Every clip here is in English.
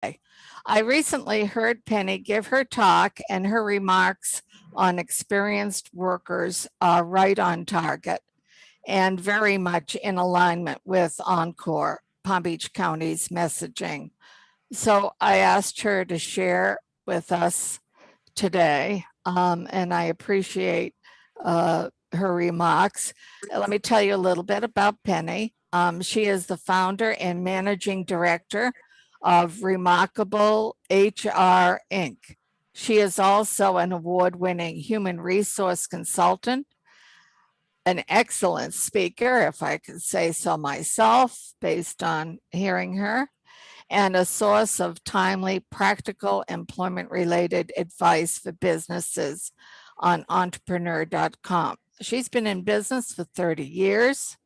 I recently heard Penny give her talk, and her remarks on experienced workers are right on target and very much in alignment with Encore, Palm Beach County's messaging. So I asked her to share with us today, and I appreciate her remarks. Let me tell you a little bit about Penny. She is the founder and managing director of Remarkable HR Inc. She is also an award-winning human resource consultant, an excellent speaker, if I could say so myself, based on hearing her, and a source of timely, practical employment-related advice for businesses on entrepreneur.com. She's been in business for 30 years.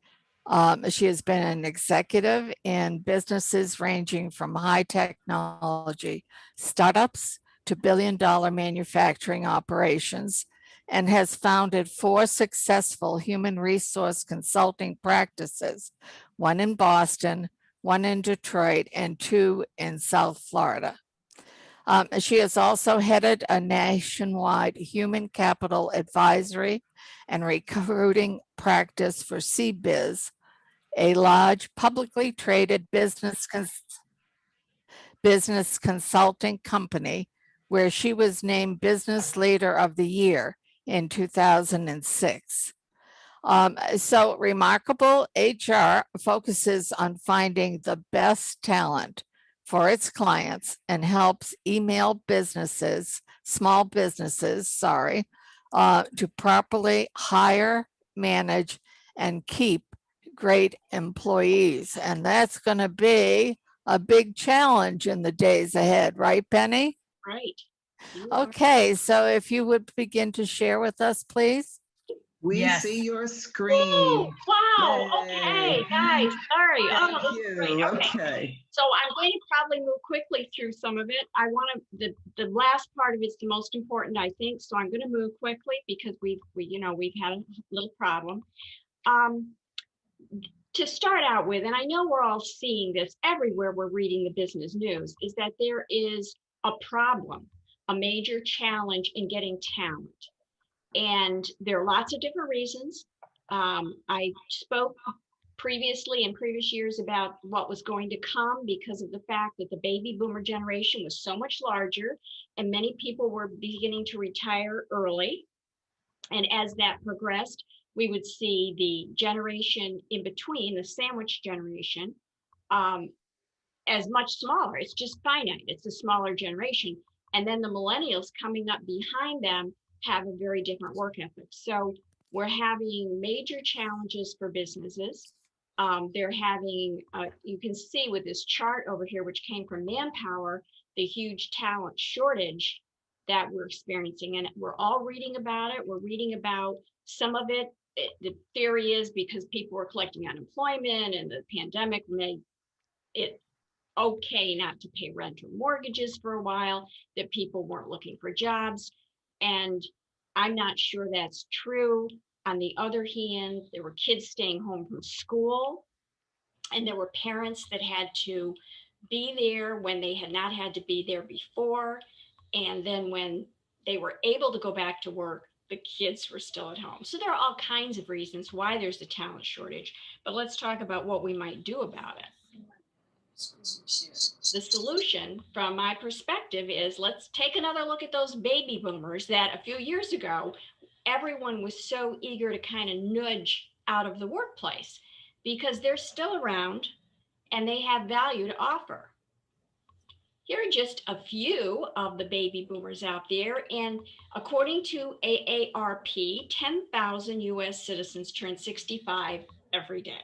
She has been an executive in businesses ranging from high technology startups to billion-dollar manufacturing operations, and has founded 4 successful human resource consulting practices, one in Boston, one in Detroit, and 2 in South Florida. She has also headed a nationwide human capital advisory and recruiting practice for CBiz, a large publicly traded business consulting company where she was named Business Leader of the Year in 2006. So Remarkable HR focuses on finding the best talent for its clients and helps email businesses, small businesses, to properly hire, manage, and keep great employees. And that's going to be a big challenge in the days ahead, right, Penny? Right. Okay, so if you would begin to share with us, please. We see your screen. Oh, wow. Yay. Okay, guys. Sorry. Thank this is great. you. Okay. So I'm going to probably move quickly through some of it. I want to, the last part of it's the most important, I think. So I'm going to move quickly because we've had a little problem. To start out with, and I know we're all seeing this everywhere we're reading the business news, is that there is a problem, a major challenge in getting talent. And there are lots of different reasons. I spoke previously in previous years about what was going to come because of the fact that the baby boomer generation was so much larger and many people were beginning to retire early. And as that progressed, we would see the generation in between, the sandwich generation, as much smaller. It's just finite. It's a smaller generation. And then the millennials coming up behind them have a very different work ethic. So we're having major challenges for businesses. They're having, you can see with this chart over here, which came from Manpower, the huge talent shortage that we're experiencing. And we're all reading about it. We're reading about some of it. The theory is because people were collecting unemployment and the pandemic made it okay not to pay rent or mortgages for a while, that people weren't looking for jobs. And I'm not sure that's true. On the other hand, there were kids staying home from school, and there were parents that had to be there when they had not had to be there before. And then when they were able to go back to work, the kids were still at home. So there are all kinds of reasons why there's a talent shortage, but let's talk about what we might do about it. The solution from my perspective is let's take another look at those baby boomers that a few years ago, everyone was so eager to kind of nudge out of the workplace because they're still around and they have value to offer. Here are just a few of the baby boomers out there. And according to AARP, 10,000 US citizens turn 65 every day.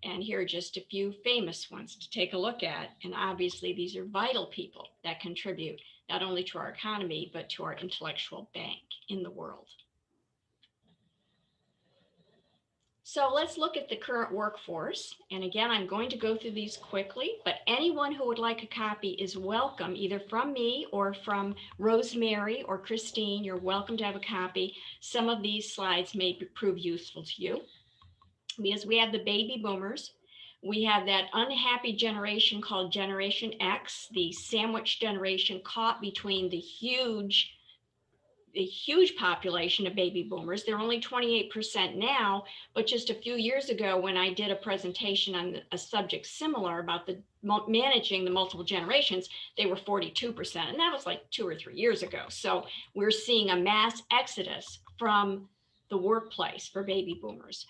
And here are just a few famous ones to take a look at. And obviously these are vital people that contribute not only to our economy, but to our intellectual bank in the world. So let's look at the current workforce. And again, I'm going to go through these quickly, but anyone who would like a copy is welcome, either from me or from Rosemary or Christine. You're welcome to have a copy. Some of these slides may prove useful to you. Because we have the baby boomers, We have that unhappy generation called Generation X, the sandwich generation caught between the huge population of baby boomers. They're only 28% now, but just a few years ago when I did a presentation on a subject similar about the managing the multiple generations, they were 42%. And that was like 2 or 3 years ago. So we're seeing a mass exodus from the workplace for baby boomers.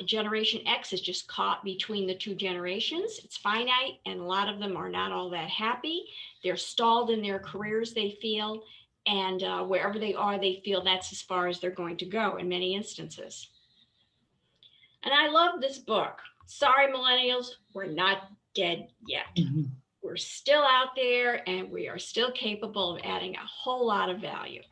Generation X is just caught between the two generations. It's finite, and a lot of them are not all that happy. They're stalled in their careers, they feel, and wherever they are, they feel that's as far as they're going to go in many instances. And I love this book. Sorry, millennials, we're not dead yet. We're still out there, and we are still capable of adding a whole lot of value.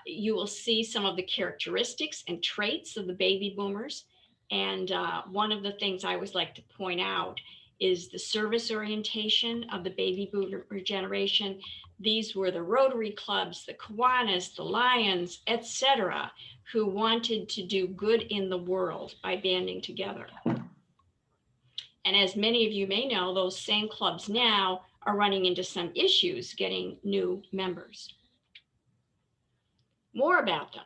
You will see some of the characteristics and traits of the baby boomers. And one of the things I always like to point out is the service orientation of the baby boomer generation. These were the Rotary clubs, the Kiwanis, the Lions, etc., who wanted to do good in the world by banding together. And as many of you may know, those same clubs now are running into some issues getting new members. More about them.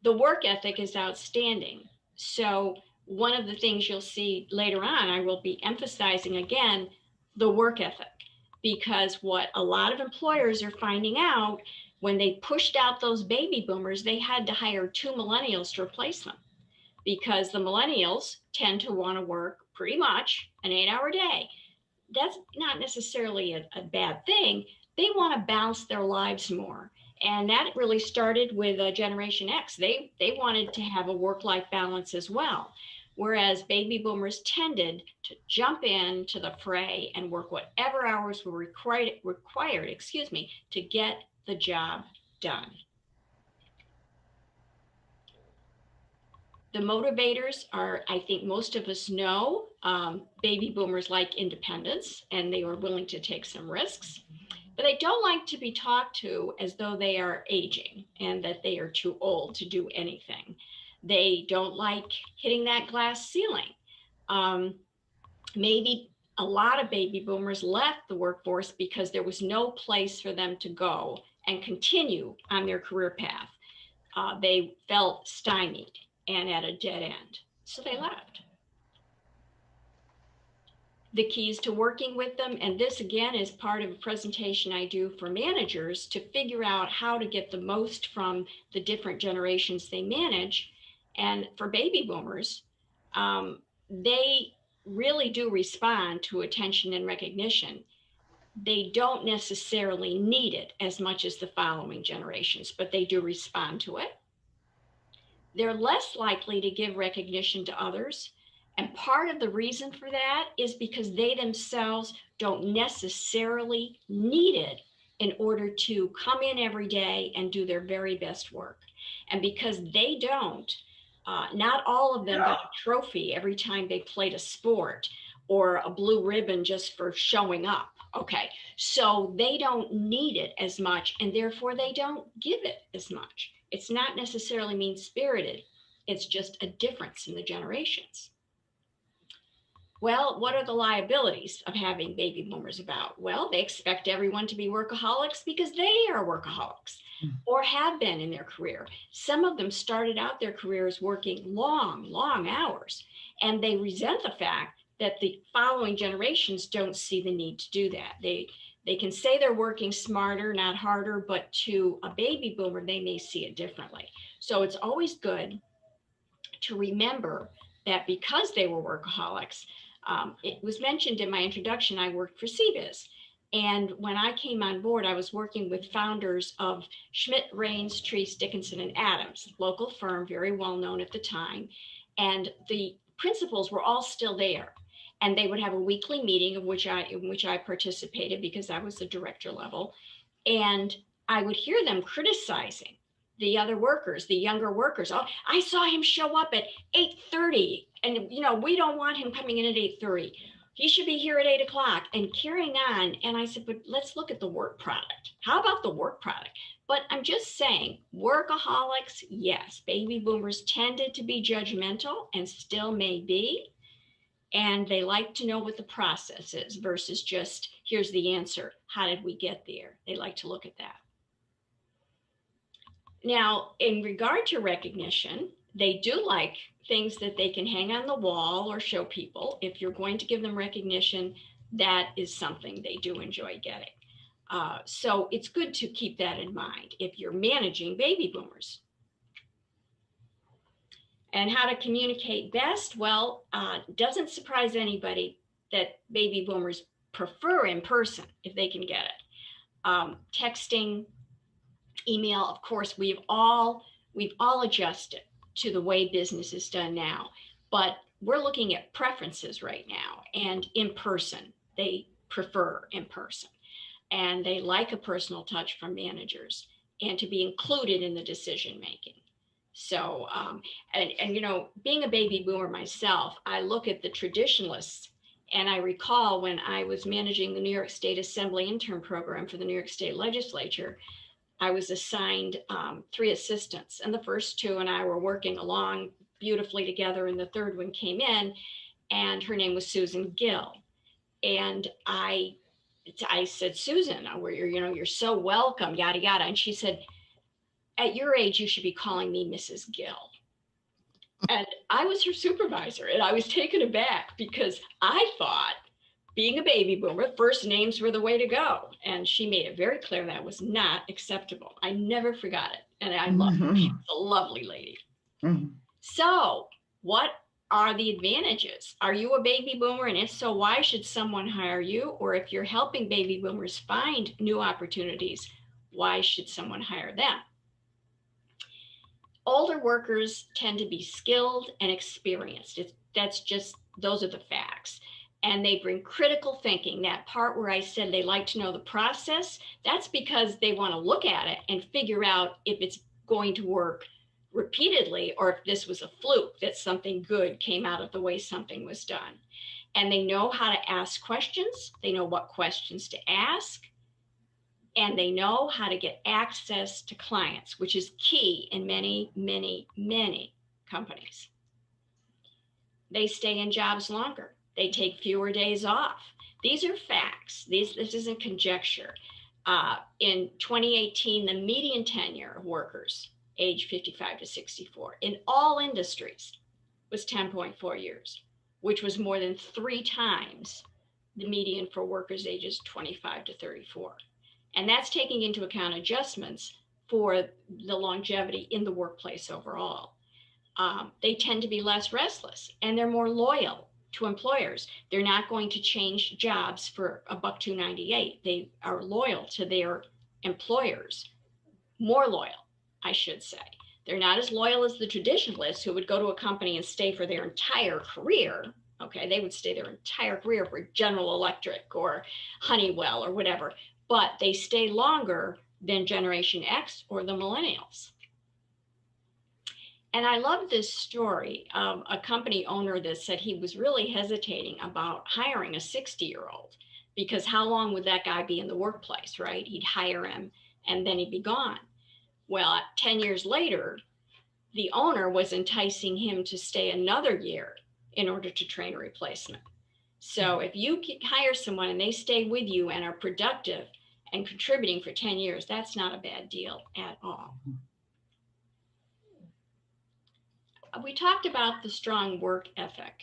The work ethic is outstanding. So one of the things you'll see later on, I will be emphasizing again, the work ethic, because what a lot of employers are finding out, when they pushed out those baby boomers, they had to hire 2 millennials to replace them, because the millennials tend to want to work pretty much an 8-hour day. That's not necessarily a bad thing. They want to balance their lives more. And that really started with Generation X. They wanted to have a work-life balance as well. Whereas baby boomers tended to jump into the fray and work whatever hours were required, to get the job done. The motivators are, I think most of us know, baby boomers like independence, and they were willing to take some risks. But they don't like to be talked to as though they are aging and that they are too old to do anything. They don't like hitting that glass ceiling. Maybe a lot of baby boomers left the workforce because there was no place for them to go and continue on their career path. They felt stymied and at a dead end, so they left. The keys to working with them, and this again is part of a presentation I do for managers to figure out how to get the most from the different generations they manage. And for baby boomers, they really do respond to attention and recognition. They don't necessarily need it as much as the following generations, but they do respond to it. They're less likely to give recognition to others. And part of the reason for that is because they themselves don't necessarily need it in order to come in every day and do their very best work. And because they don't, not all of them got a trophy every time they played a sport or a blue ribbon just for showing up. Okay, so they don't need it as much, and therefore they don't give it as much. It's not necessarily mean-spirited. It's just a difference in the generations. Well, what are the liabilities of having baby boomers about? Well, they expect everyone to be workaholics because they are workaholics or have been in their career. Some of them started out their careers working long hours, and they resent the fact that the following generations don't see the need to do that. They can say they're working smarter, not harder, but to a baby boomer, they may see it differently. So it's always good to remember that because they were workaholics, it was mentioned in my introduction, I worked for CBIZ. And when I came on board, I was working with founders of Schmidt, Raines, Treese, Dickinson, and Adams, local firm, very well known at the time. And the principals were all still there. And they would have a weekly meeting in which I participated because I was the director level. And I would hear them criticizing the other workers, the younger workers. Oh, I saw him show up at 8:30, and we don't want him coming in at 8:30. He should be here at 8 o'clock and carrying on. And I said, but let's look at the work product. How about the work product? But I'm just saying, workaholics, yes, baby boomers tended to be judgmental and still may be. And they like to know what the process is versus just, here's the answer. How did we get there? They like to look at that. Now, in regard to recognition, they do like things that they can hang on the wall or show people. If you're going to give them recognition, that is something they do enjoy getting. So it's good to keep that in mind if you're managing baby boomers. And how to communicate best? Well, doesn't surprise anybody that baby boomers prefer in person if they can get it. Texting, email, of course, we've all adjusted to the way business is done now, but we're looking at preferences right now, and in person, they prefer in person, and they like a personal touch from managers and to be included in the decision making. So, and you know, being a baby boomer myself, I look at the traditionalists, and I recall when I was managing the New York State Assembly intern program for the New York State Legislature, I was assigned 3 assistants, and the first 2 and I were working along beautifully together, and the third one came in, and her name was Susan Gill. And I said, Susan, you're so welcome, yada, yada. And she said, at your age, you should be calling me Mrs. Gill. And I was her supervisor, and I was taken aback because I thought, being a baby boomer, first names were the way to go. And she made it very clear that was not acceptable. I never forgot it. And I loved her. She was a lovely lady. So what are the advantages? Are you a baby boomer? And if so, why should someone hire you? Or if you're helping baby boomers find new opportunities, why should someone hire them? Older workers tend to be skilled and experienced. Those are the facts. And they bring critical thinking. That part where I said they like to know the process, that's because they want to look at it and figure out if it's going to work repeatedly, or if this was a fluke, that something good came out of the way something was done. And they know how to ask questions. They know what questions to ask. And they know how to get access to clients, which is key in many, many, many companies. They stay in jobs longer. They take fewer days off. These are facts. This isn't conjecture. In 2018, the median tenure of workers age 55 to 64 in all industries was 10.4 years, which was more than 3 times the median for workers ages 25 to 34. And that's taking into account adjustments for the longevity in the workplace overall. They tend to be less restless, and they're more loyal to employers. They're not going to change jobs for $1.298. They are loyal to their employers, more loyal, I should say. They're not as loyal as the traditionalists who would go to a company and stay for their entire career. Okay, they would stay their entire career for General Electric or Honeywell or whatever, but they stay longer than Generation X or the millennials. And I love this story of a company owner that said he was really hesitating about hiring a 60-year-old because how long would that guy be in the workplace, right? He'd hire him and then he'd be gone. Well, 10 years later, the owner was enticing him to stay another year in order to train a replacement. So if you hire someone and they stay with you and are productive and contributing for 10 years, that's not a bad deal at all. We talked about the strong work ethic,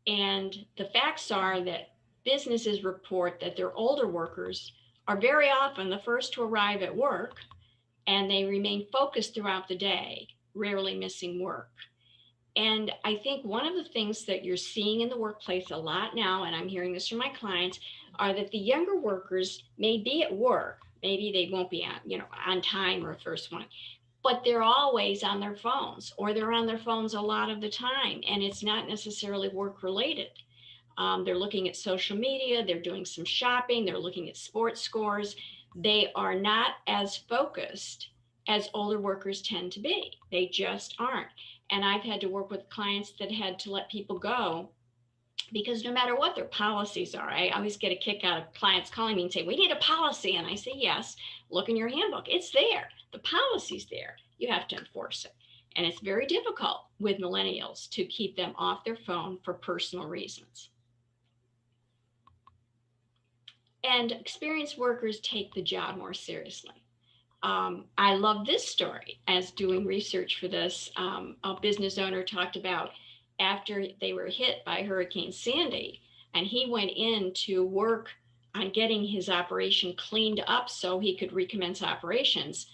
and the facts are that businesses report that their older workers are very often the first to arrive at work, and they remain focused throughout the day, rarely missing work. And I think one of the things that you're seeing in the workplace a lot now, and I'm hearing this from my clients, are that the younger workers may be at work. Maybe they won't be on time or first one, but they're always on their phones, or they're on their phones a lot of the time, and it's not necessarily work related. They're looking at social media, they're doing some shopping, they're looking at sports scores. They are not as focused as older workers tend to be. They just aren't. And I've had to work with clients that had to let people go because no matter what their policies are, I always get a kick out of clients calling me and say, we need a policy. And I say, yes, look in your handbook. It's there. The policy's there. You have to enforce it. And it's very difficult with millennials to keep them off their phone for personal reasons. And experienced workers take the job more seriously. I love this story. As doing research for this, a business owner talked about after they were hit by Hurricane Sandy, and he went in to work on getting his operation cleaned up so he could recommence operations.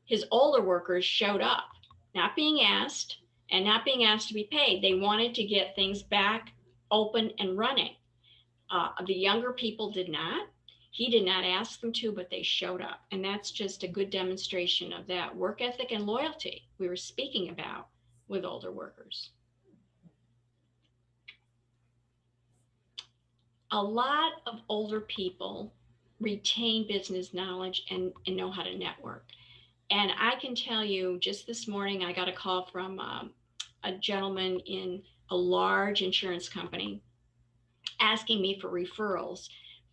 His older workers showed up, not being asked and not being asked to be paid. They wanted to get things back open and running. The younger people did not. He did not ask them to, but they showed up. And that's just a good demonstration of that work ethic and loyalty we were speaking about with older workers. A lot of older people retain business knowledge and know how to network. And I can tell you, just this morning, I got a call from a gentleman in a large insurance company asking me for referrals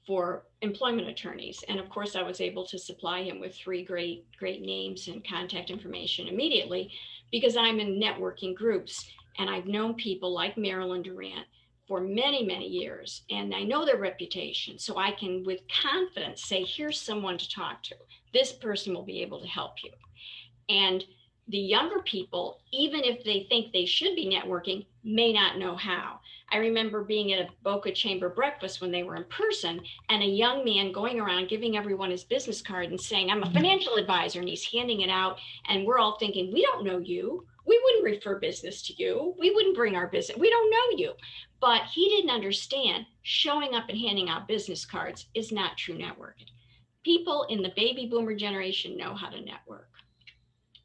for employment attorneys. And of course, I was able to supply him with 3 great names and contact information immediately, because I'm in networking groups and I've known people like Marilyn Durant for many, many years, and I know their reputation. So I can with confidence say, here's someone to talk to. This person will be able to help you. And the younger people, even if they think they should be networking, may not know how. I remember being at a Boca Chamber breakfast when they were in person, and a young man going around giving everyone his business card and saying, I'm a financial advisor, and he's handing it out. And we're all thinking, we don't know you. We wouldn't refer business to you. We wouldn't bring our business. We don't know you. But he didn't understand showing up and handing out business cards is not true networking. People in the baby boomer generation know how to network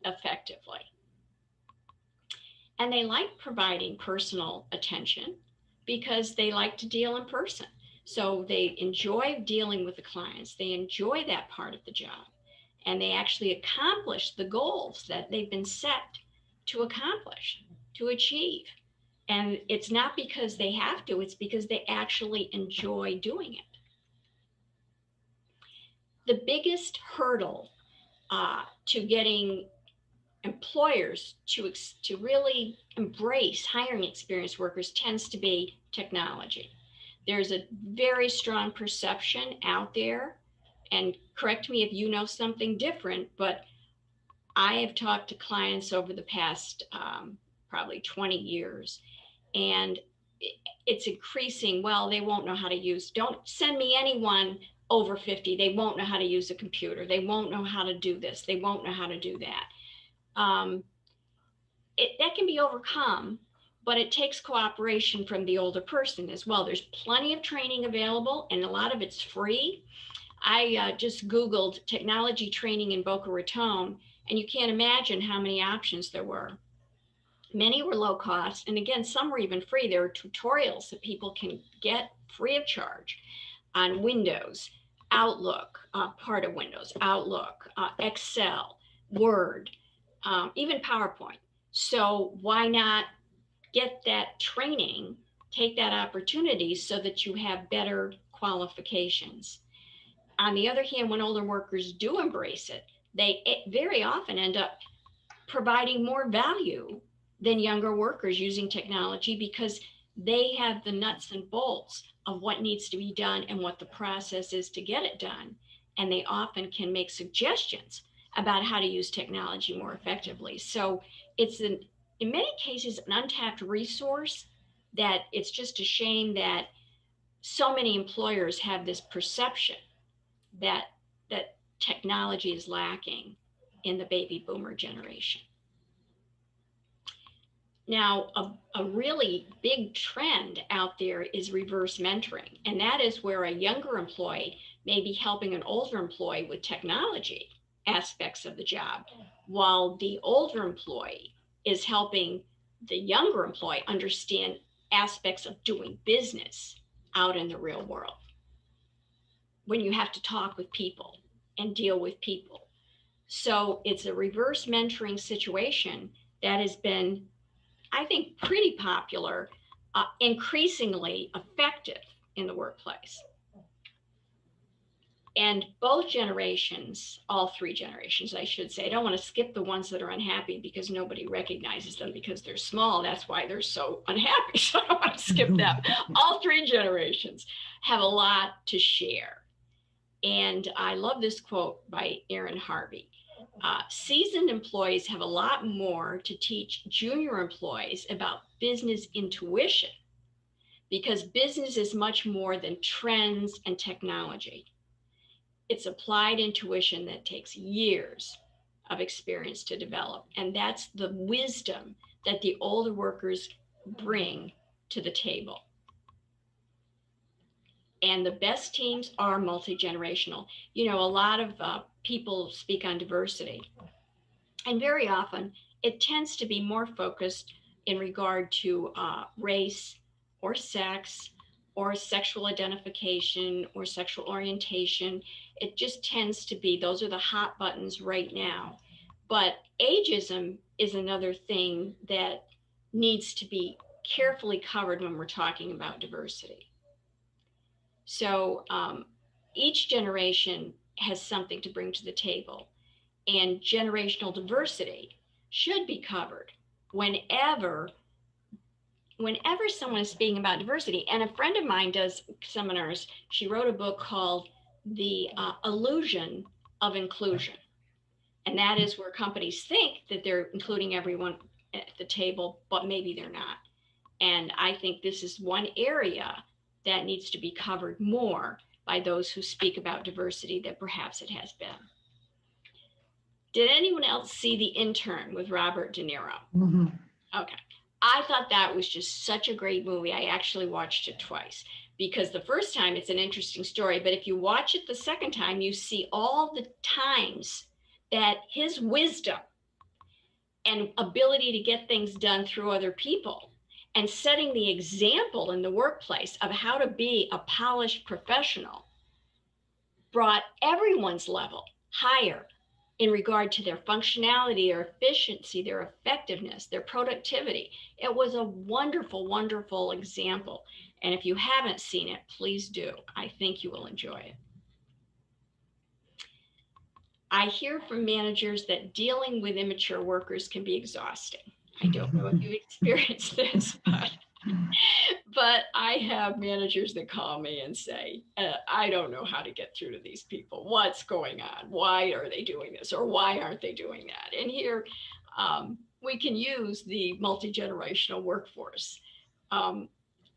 effectively. And they like providing personal attention because they like to deal in person. So they enjoy dealing with the clients. They enjoy that part of the job. And they actually accomplish the goals that they've been set to accomplish, to achieve. And it's not because they have to, it's because they actually enjoy doing it. The biggest hurdle to getting employers to really embrace hiring experienced workers tends to be technology. There's a very strong perception out there, and correct me if you know something different, but I have talked to clients over the past probably 20 years, and it's increasing. Well, they won't know how to use, don't send me anyone over 50. They won't know how to use a computer. They won't know how to do this. They won't know how to do that. That can be overcome, but it takes cooperation from the older person as well. There's plenty of training available, and a lot of it's free. I just Googled technology training in Boca Raton, and you can't imagine how many options there were. Many were low cost, and again, some were even free. There are tutorials that people can get free of charge on Windows, Outlook, part of Windows, Outlook, Excel, Word, even PowerPoint. So why not get that training, take that opportunity so that you have better qualifications? On the other hand, when older workers do embrace it, they very often end up providing more value than younger workers using technology, because they have the nuts and bolts of what needs to be done and what the process is to get it done. And they often can make suggestions about how to use technology more effectively. So it's in many cases an untapped resource that it's just a shame that so many employers have this perception that technology is lacking in the baby boomer generation. Now, a really big trend out there is reverse mentoring, and that is where a younger employee may be helping an older employee with technology aspects of the job, while the older employee is helping the younger employee understand aspects of doing business out in the real world, when you have to talk with people and deal with people. So it's a reverse mentoring situation that has been, I think, pretty popular, increasingly effective in the workplace. And both generations, all three generations, I should say, I don't want to skip the ones that are unhappy because nobody recognizes them because they're small. That's why they're so unhappy. So I don't want to skip them. All three generations have a lot to share. And I love this quote by Aaron Harvey. Seasoned employees have a lot more to teach junior employees about business intuition, because business is much more than trends and technology. It's applied intuition that takes years of experience to develop. And that's the wisdom that the older workers bring to the table. And the best teams are multi-generational. You know, a lot of people speak on diversity, and very often it tends to be more focused in regard to race or sex or sexual identification or sexual orientation. It just tends to be, those are the hot buttons right now. But ageism is another thing that needs to be carefully covered when we're talking about diversity. So each generation has something to bring to the table, and generational diversity should be covered whenever someone is speaking about diversity. And a friend of mine does seminars. She wrote a book called The Illusion of Inclusion. And that is where companies think that they're including everyone at the table, but maybe they're not. And I think this is one area that needs to be covered more by those who speak about diversity than perhaps it has been. Did anyone else see The Intern with Robert De Niro? Mm-hmm. Okay. I thought that was just such a great movie. I actually watched it twice, because the first time it's an interesting story, but if you watch it the second time, you see all the times that his wisdom and ability to get things done through other people and setting the example in the workplace of how to be a polished professional brought everyone's level higher in regard to their functionality, their efficiency, their effectiveness, their productivity. It was a wonderful, wonderful example. And if you haven't seen it, please do. I think you will enjoy it. I hear from managers that dealing with immature workers can be exhausting. I don't know if you've experienced this, but I have managers that call me and say, I don't know how to get through to these people. What's going on? Why are they doing this? Or why aren't they doing that? And here we can use the multi-generational workforce. I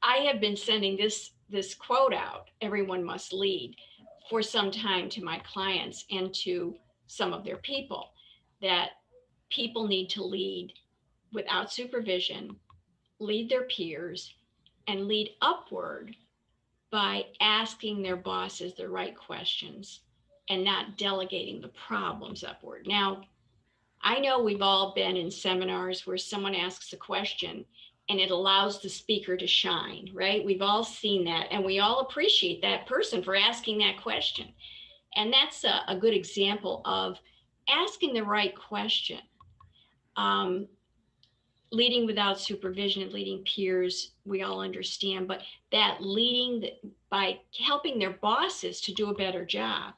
have been sending this quote out, everyone must lead, for some time to my clients and to some of their people, that people need to lead without supervision, lead their peers, and lead upward by asking their bosses the right questions and not delegating the problems upward. Now, I know we've all been in seminars where someone asks a question and it allows the speaker to shine, right? We've all seen that, and we all appreciate that person for asking that question. And that's a good example of asking the right question. Leading without supervision and leading peers, we all understand, but that leading by helping their bosses to do a better job,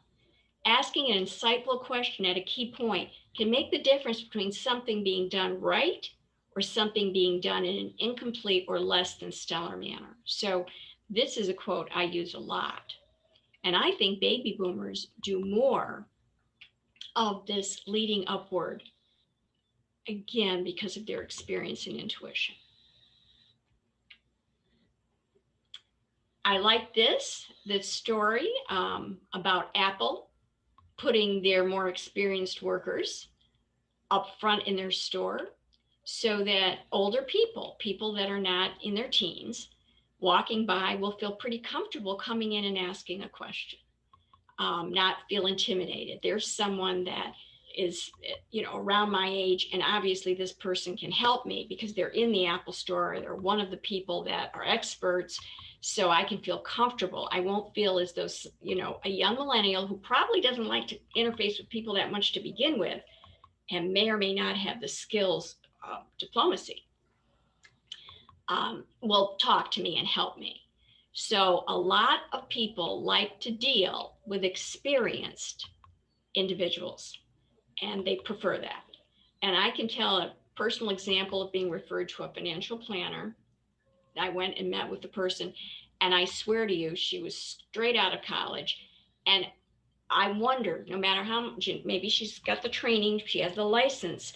asking an insightful question at a key point can make the difference between something being done right or something being done in an incomplete or less than stellar manner. So this is a quote I use a lot. And I think baby boomers do more of this leading upward, again, because of their experience and intuition. I like this story about Apple putting their more experienced workers up front in their store so that older people that are not in their teens, walking by will feel pretty comfortable coming in and asking a question, not feel intimidated. There's someone that is, around my age, and obviously this person can help me because they're in the Apple store. They're one of the people that are experts, so I can feel comfortable. I won't feel as though, a young millennial who probably doesn't like to interface with people that much to begin with and may or may not have the skills of diplomacy, will talk to me and help me. So a lot of people like to deal with experienced individuals, and they prefer that. And I can tell a personal example of being referred to a financial planner. I went and met with the person, and I swear to you, she was straight out of college. And I wondered, no matter how much, maybe she's got the training, she has the license,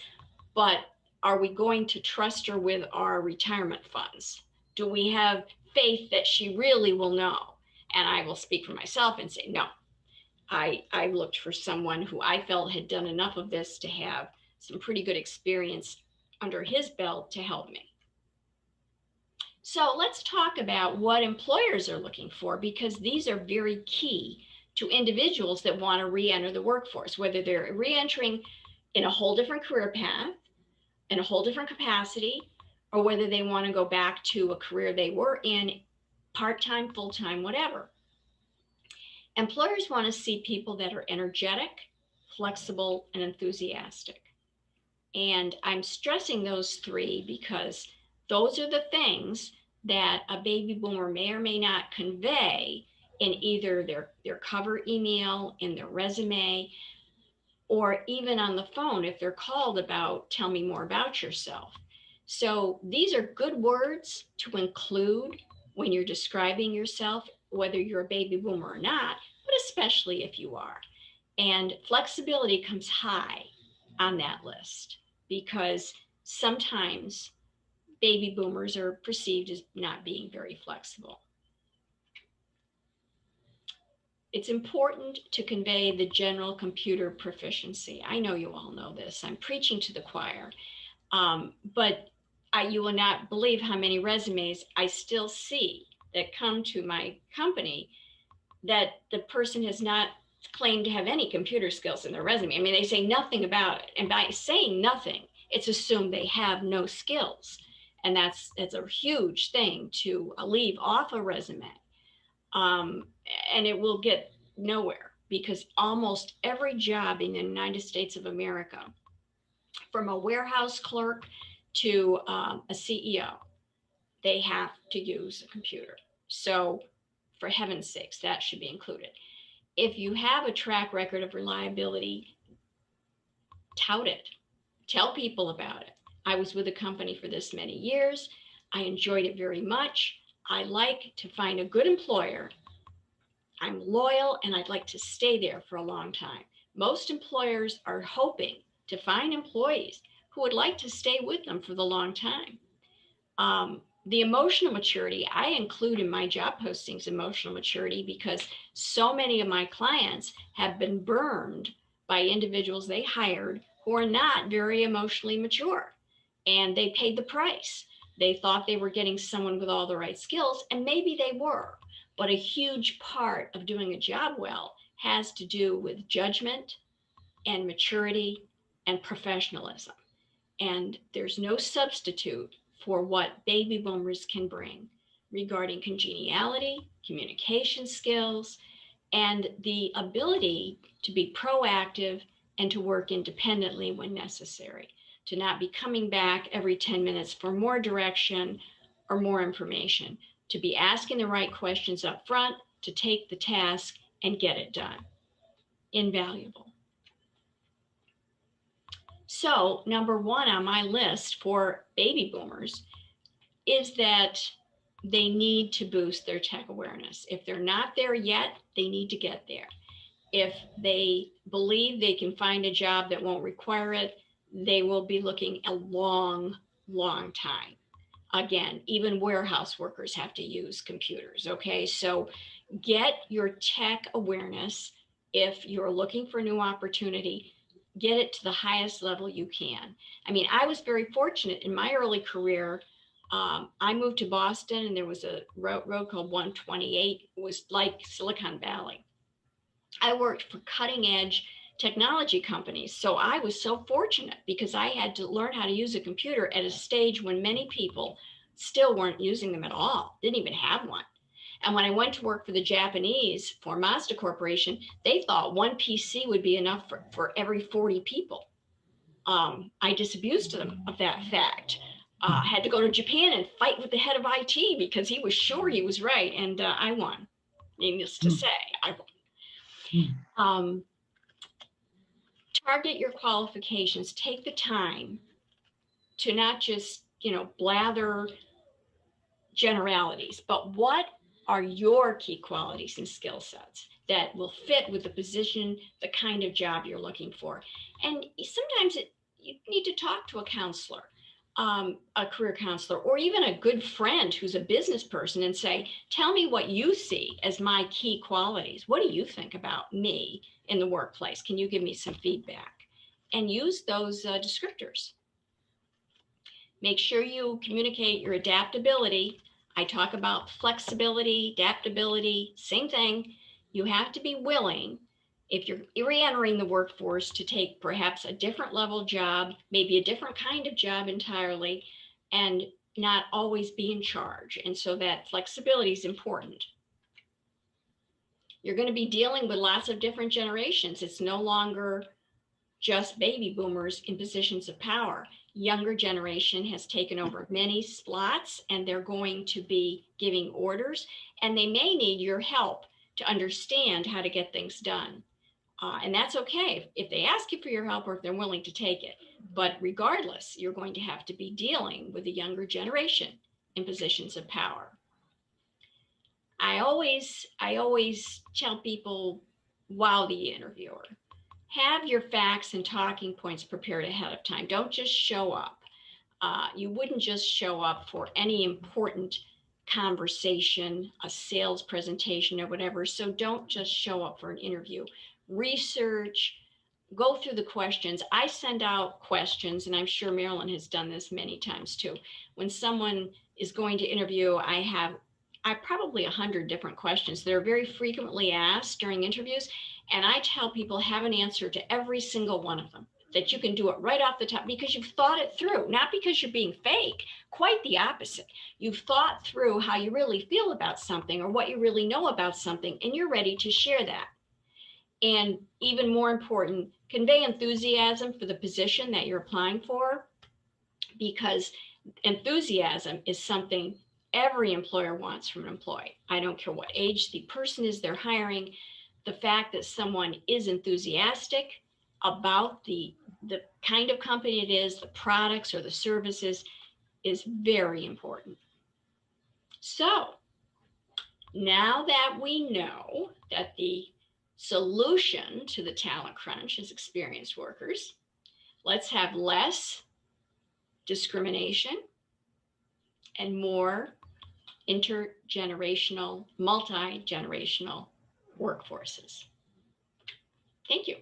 but are we going to trust her with our retirement funds? Do we have faith that she really will know? And I will speak for myself and say, no. I looked for someone who I felt had done enough of this to have some pretty good experience under his belt to help me. So let's talk about what employers are looking for, because these are very key to individuals that want to re-enter the workforce, whether they're re-entering in a whole different career path, in a whole different capacity, or whether they want to go back to a career they were in, part-time, full-time, whatever. Employers want to see people that are energetic, flexible, and enthusiastic. And I'm stressing those three because those are the things that a baby boomer may or may not convey in either their cover email, in their resume, or even on the phone if they're called about, tell me more about yourself. So these are good words to include when you're describing yourself, whether you're a baby boomer or not, but especially if you are. And flexibility comes high on that list because sometimes baby boomers are perceived as not being very flexible. It's important to convey the general computer proficiency. I know you all know this. I'm preaching to the choir, but you will not believe how many resumes I still see that come to my company that the person has not claimed to have any computer skills in their resume. I mean, they say nothing about it. And by saying nothing, it's assumed they have no skills. And that's a huge thing to leave off a resume. And it will get nowhere because almost every job in the United States of America, from a warehouse clerk to a CEO, they have to use a computer. So for heaven's sakes, that should be included. If you have a track record of reliability, tout it. Tell people about it. I was with a company for this many years. I enjoyed it very much. I like to find a good employer. I'm loyal and I'd like to stay there for a long time. Most employers are hoping to find employees who would like to stay with them for the long time. The emotional maturity, I include in my job postings emotional maturity because so many of my clients have been burned by individuals they hired who are not very emotionally mature, and they paid the price. They thought they were getting someone with all the right skills, and maybe they were, but a huge part of doing a job well has to do with judgment and maturity and professionalism. And there's no substitute for what baby boomers can bring regarding congeniality, communication skills, and the ability to be proactive and to work independently when necessary, to not be coming back every 10 minutes for more direction or more information, to be asking the right questions up front, to take the task and get it done. Invaluable. So number one on my list for baby boomers is that they need to boost their tech awareness. If they're not there yet, they need to get there. If they believe they can find a job that won't require it, they will be looking a long, long time. Again, even warehouse workers have to use computers, okay? So get your tech awareness. If you're looking for a new opportunity, get it to the highest level you can. I mean, I was very fortunate in my early career. I moved to Boston and there was a road called 128. It was like Silicon Valley. I worked for cutting edge technology companies. So I was so fortunate because I had to learn how to use a computer at a stage when many people still weren't using them at all, didn't even have one. And when I went to work for the Japanese for Mazda Corporation, they thought one PC would be enough for every 40 people. I disabused them of that fact. had to go to Japan and fight with the head of IT because he was sure he was right. And I won. Needless to say, I won. Target your qualifications. Take the time to not just, blather generalities, but what are your key qualities and skill sets that will fit with the position, the kind of job you're looking for. And sometimes you need to talk to a counselor, a career counselor, or even a good friend who's a business person and say, tell me what you see as my key qualities. What do you think about me in the workplace? Can you give me some feedback? And use those descriptors. Make sure you communicate your adaptability. I talk about flexibility, adaptability, same thing. You have to be willing, if you're re-entering the workforce, to take perhaps a different level job, maybe a different kind of job entirely, and not always be in charge. And so that flexibility is important. You're going to be dealing with lots of different generations. It's no longer just baby boomers in positions of power. Younger generation has taken over many slots, and they're going to be giving orders, and they may need your help to understand how to get things done. And that's okay if they ask you for your help or if they're willing to take it. But regardless, you're going to have to be dealing with the younger generation in positions of power. I always tell people, wow the interviewer. Have your facts and talking points prepared ahead of time. Don't just show up. You wouldn't just show up for any important conversation, a sales presentation or whatever. So don't just show up for an interview. Research, go through the questions. I send out questions, and I'm sure Marilyn has done this many times too. When someone is going to interview, I probably 100 different questions that are very frequently asked during interviews. And I tell people, have an answer to every single one of them, that you can do it right off the top because you've thought it through, not because you're being fake, quite the opposite. You've thought through how you really feel about something or what you really know about something, and you're ready to share that. And even more important, convey enthusiasm for the position that you're applying for, because enthusiasm is something every employer wants from an employee. I don't care what age the person is they're hiring. The fact that someone is enthusiastic about the kind of company it is, the products or the services, is very important. So now that we know that the solution to the talent crunch is experienced workers, let's have less discrimination and more intergenerational, multi-generational workforces. Thank you.